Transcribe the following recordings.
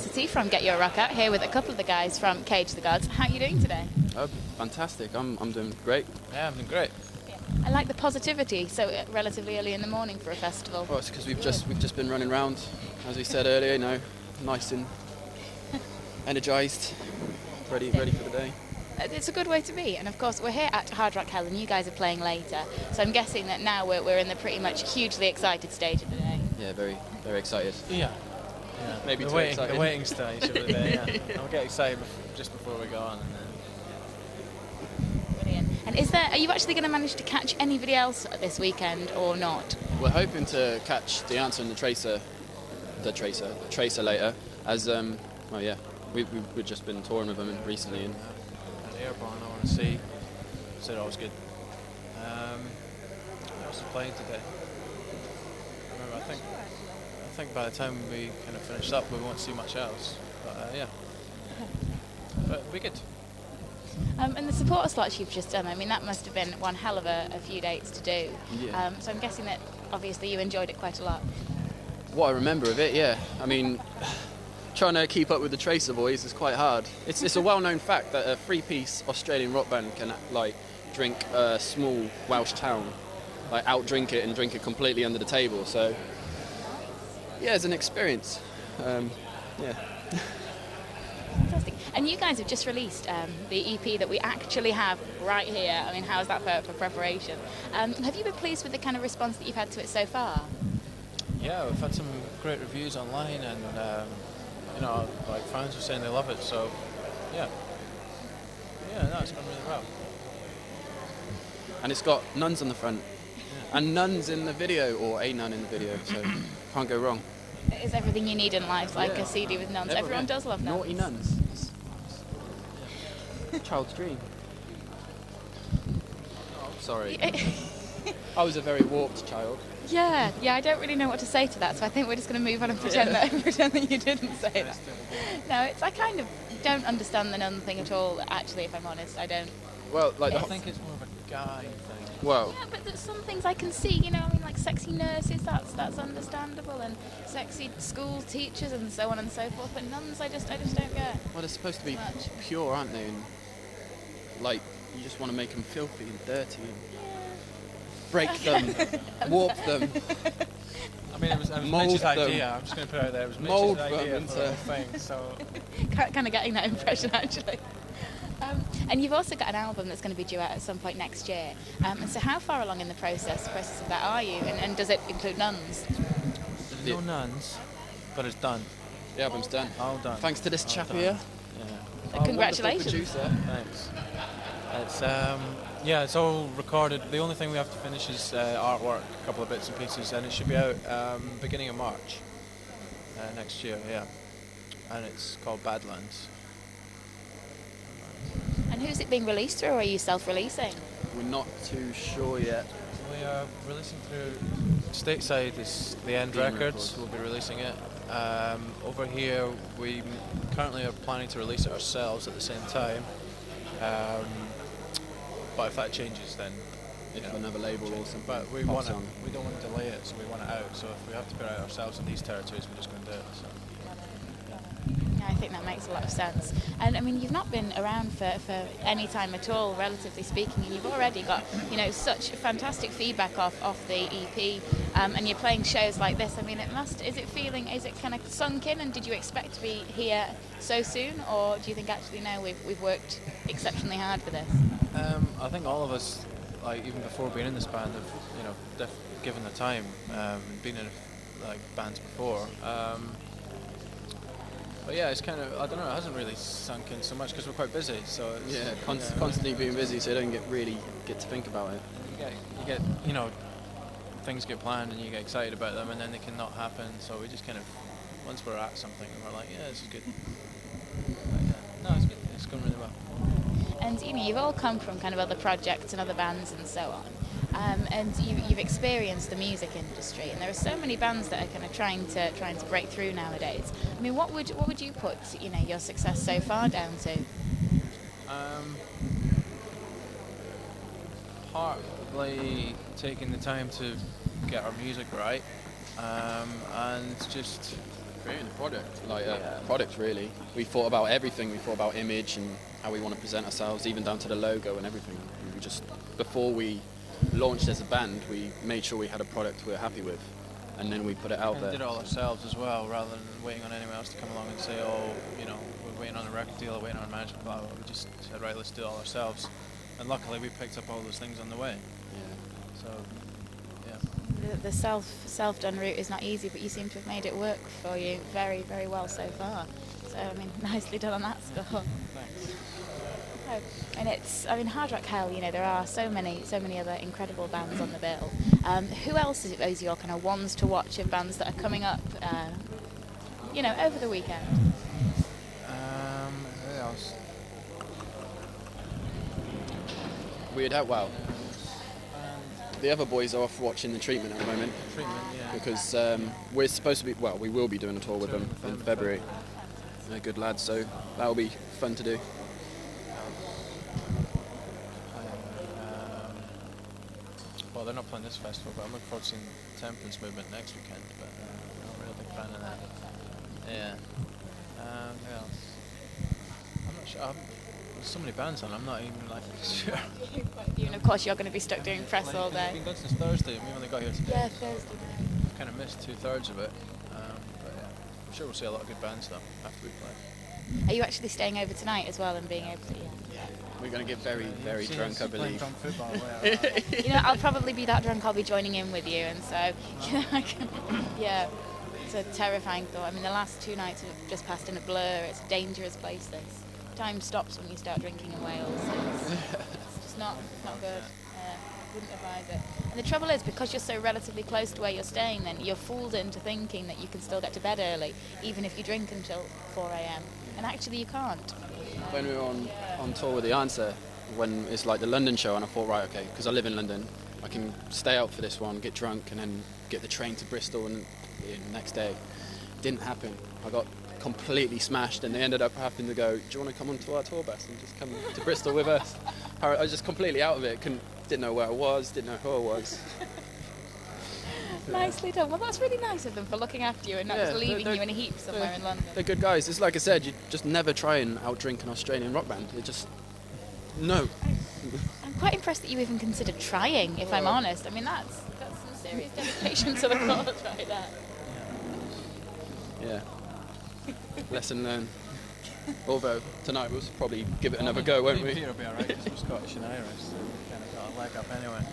Felicity from Get Your Rock Out here with a couple of the guys from Cage the Gods. How are you doing today? Oh, fantastic. I'm doing great. Yeah, I'm doing great. Yeah. I like the positivity so relatively early in the morning for a festival. Well, it's because we've just been running around, as we said earlier, you know, nice and energised, ready for the day. It's a good way to be, and of course we're here at Hard Rock Hell and you guys are playing later, so I'm guessing that now we're in the pretty much hugely excited stage of the day. Yeah, very excited. Yeah. Maybe the excited. The waiting stage of the day, yeah. I'll get excited just before we go on. And then... Brilliant. And are you actually going to manage to catch anybody else this weekend or not? We're hoping to catch the answer and the tracer later, as, well, yeah, we've just been touring with them recently. And Airborne, I want to see. Said I was good. What else is playing today? I think by the time we kind of finish up, we won't see much else. But yeah, but it'll be good. And the supporter slots you've just done, I mean, that must have been one hell of a few dates to do. Yeah. So I'm guessing that obviously you enjoyed it quite a lot. What I remember of it, yeah. I mean, trying to keep up with the Tracer boys is quite hard. It's a well-known fact that a three-piece Australian rock band can like drink a small Welsh town, like out-drink it and drink it completely under the table. So yeah, it's an experience. Yeah. Fantastic. And you guys have just released the EP that we actually have right here. I mean, how's that for preparation? Have you been pleased with the kind of response that you've had to it so far? Yeah, we've had some great reviews online, and you know, like fans are saying they love it. So yeah, no, it's gone really well. And it's got nuns on the front, and nuns in the video, or a nun in the video. So can't go wrong. It is everything you need in life, like a CD with nuns. Everyone does love nuns. Naughty nuns. Child's dream. Oh, sorry. I was a very warped child. Yeah, I don't really know what to say to that, so I think we're just going to move on and pretend that you didn't say that. No, I kind of don't understand the nun thing at all, actually, if I'm honest. I don't. Well, like I think it's more of a guy thing. Well, yeah, but there's some things I can see, you know, I mean, like sexy nurses, that's understandable, and sexy school teachers and so on and so forth, but nuns I just don't get. well, they're supposed to be pure, aren't they? And, like, you just want to make them filthy and dirty and break them, warp them. I mean, it was Mitch's idea. I'm just going to put it out there. It was Mitch's idea for the whole thing, so... kind of getting that impression, actually. And you've also got an album that's going to be due out at some point next year. And so how far along in the process of that are you? And does it include nuns? There's no nuns, but it's done. The album's done. All done. Thanks to this all chap done. here. Yeah. Congratulations. Producer. Thanks. It's yeah, it's all recorded. The only thing we have to finish is artwork, a couple of bits and pieces, and it should be out beginning of March next year. Yeah, and it's called Badlands. And who's it being released through, or are you self-releasing? We're not too sure yet. We are releasing through stateside is the End Records. We'll be releasing it. Over here, we currently are planning to release it ourselves at the same time. But if that changes, then Another label or something. But we don't want to delay it, so we want it out. So if we have to put it out ourselves in these territories, we're just going to do it. So. Yeah, I think that makes a lot of sense. And I mean, you've not been around for any time at all, relatively speaking, and you've already got, you know, such fantastic feedback off the EP, and you're playing shows like this. I mean, is it kind of sunk in, and did you expect to be here so soon, or do you think actually no, we've worked exceptionally hard for this? I think all of us, like even before being in this band, have, you know, given the time, been in like bands before. But yeah, it's kind of, I don't know, it hasn't really sunk in so much because we're quite busy. So it's, constantly being busy, so you don't really get to think about it. You get, you know, things get planned and you get excited about them, and then they can not happen. So we just kind of, once we're at something, and we're like, yeah, this is good. No, it's good. It's going really well. And you know, you've all come from kind of other projects and other bands and so on. And you've experienced the music industry, and there are so many bands that are kind of trying to break through nowadays. I mean, what would you put, you know, your success so far down to? Partly taking the time to get our music right, and just creating a product, like a product really. We thought about everything. We thought about image and how we want to present ourselves, even down to the logo and everything. We just, before we launched as a band, we made sure we had a product we were happy with, and then we put it out there. We did it all ourselves as well, rather than waiting on anyone else to come along and say, oh, you know, we're waiting on a record deal, or waiting on a management, blah, blah, blah. We just said, right, let's do it all ourselves. And luckily we picked up all those things on the way. Yeah. So, yeah. The self-done route is not easy, but you seem to have made it work for you very, very well so far. So, I mean, nicely done on that score. Thanks. Oh, and it's, I mean, Hard Rock Hell, you know, there are so many other incredible bands on the bill. Who else is your kind of ones to watch of bands that are coming up, you know, over the weekend? Who else? Weird Out Wow. The other boys are off watching The Treatment at the moment. Treatment, yeah. Because we're supposed to be, well, we will be doing a tour with them in February. They're good lads, so that'll be fun to do. Well, they're not playing this festival, but I'm looking forward to seeing Temperance Movement next weekend, but I'm not a real big fan of that. Yeah. Who else? I'm not sure. There's so many bands on, I'm not even like sure. And of course you're going to be stuck doing press all It's day. been good since Thursday. I mean, when they got here today. Yeah, Thursday. I've kind of missed 2/3 of it. But yeah, I'm sure we'll see a lot of good bands though after we play. Are you actually staying over tonight as well and being able to? Yeah. We're going to get very, very drunk, I believe. Drunk football, yeah. You know, I'll probably be that drunk I'll be joining in with you, and so, you know, yeah, it's a terrifying thought. I mean, the last 2 nights have just passed in a blur. It's a dangerous place, this. Time stops when you start drinking in Wales. It's just not good. Wouldn't advise it. And the trouble is, because you're so relatively close to where you're staying, then you're fooled into thinking that you can still get to bed early, even if you drink until 4 a.m. And actually you can't. When we were on tour with The Answer, when it's like the London show, and I thought, right, okay, because I live in London, I can stay out for this one, get drunk, and then get the train to Bristol and the next day. Didn't happen. I got completely smashed, and they ended up having to go, do you want to come onto our tour bus and just come to Bristol with us? I was just completely out of it. Didn't know where I was, didn't know who I was. Nicely done. Well, that's really nice of them for looking after you and not just leaving you in a heap somewhere in London. They're good guys. It's like I said, you just never try and outdrink an Australian rock band. It just, no. I'm quite impressed that you even considered trying, if I'm honest. I mean, that's some serious dedication to the cause right there. Yeah. Lesson learned. Although tonight we'll probably give it another go, won't we? Peter will be alright because we're Scottish and Irish, so we kind of got a leg up anyway.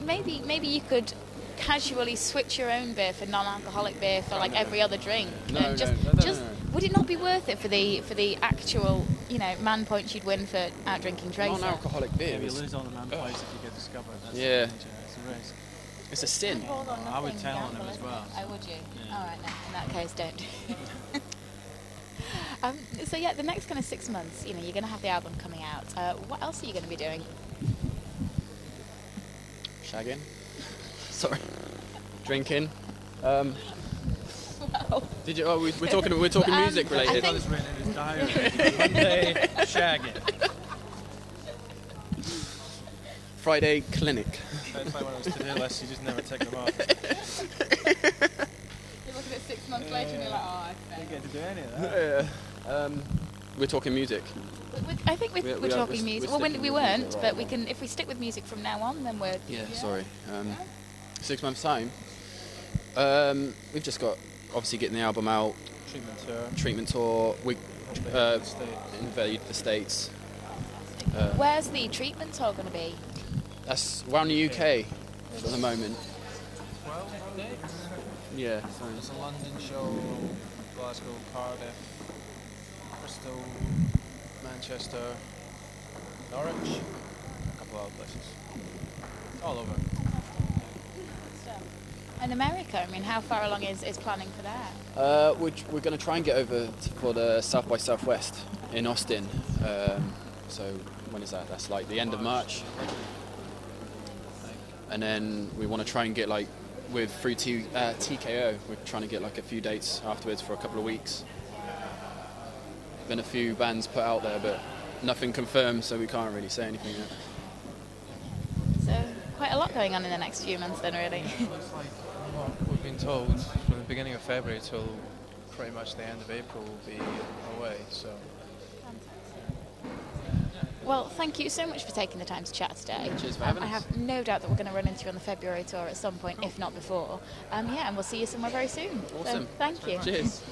Maybe you could casually switch your own beer for non-alcoholic beer for like every other drink. No. Would it not be worth it for the actual, you know, man points you'd win for out drinking Tracer? Non-alcoholic beer. You lose all the man points if you get discovered. That's Yeah. it's a risk. It's a sin. I would tell on him as well. Oh, would you? Yeah. All right, no. In that case, don't. So yeah, the next kind of 6 months, you know, you're going to have the album coming out. What else are you going to be doing? Shagging. Sorry. Drinking. Wow. Did you? Oh, we're talking music I related. He's got this written in his diary. Monday, shagging. Friday, clinic. It's like one of those to-do lists, you just never tick them off. You're looking at 6 months later and you're like, oh, You okay. don't get to do any of that. We're talking music. I think we're talking music. Well, sticking we with weren't, music, but right. we can. If we stick with music from now on, then we're. Yeah, sorry. 6 months time. We've just got obviously getting the album out, treatment tour. We invade the States. Where's the treatment tour going to be? That's around the UK for the moment. 12 dates? Yeah. There's a London show, Glasgow, Cardiff, Bristol, Manchester, Norwich, a couple of other places. All over. And America, I mean, how far along is planning for that? We're going to try and get over for the South by Southwest in Austin. So when is that? That's like the end of March. And then we want to try and get like through TKO. We're trying to get like a few dates afterwards for a couple of weeks. Been a few bands put out there, but nothing confirmed, so we can't really say anything yet. So quite a lot going on in the next few months then, really. It's like what we've been told from the beginning of February till pretty much the end of April will be away. So. Well, thank you so much for taking the time to chat today. Cheers for having I us. have no doubt that we're going to run into you on the February tour at some point, if not before. Yeah, and we'll see you somewhere very soon. Awesome. So, thank you. Cheers.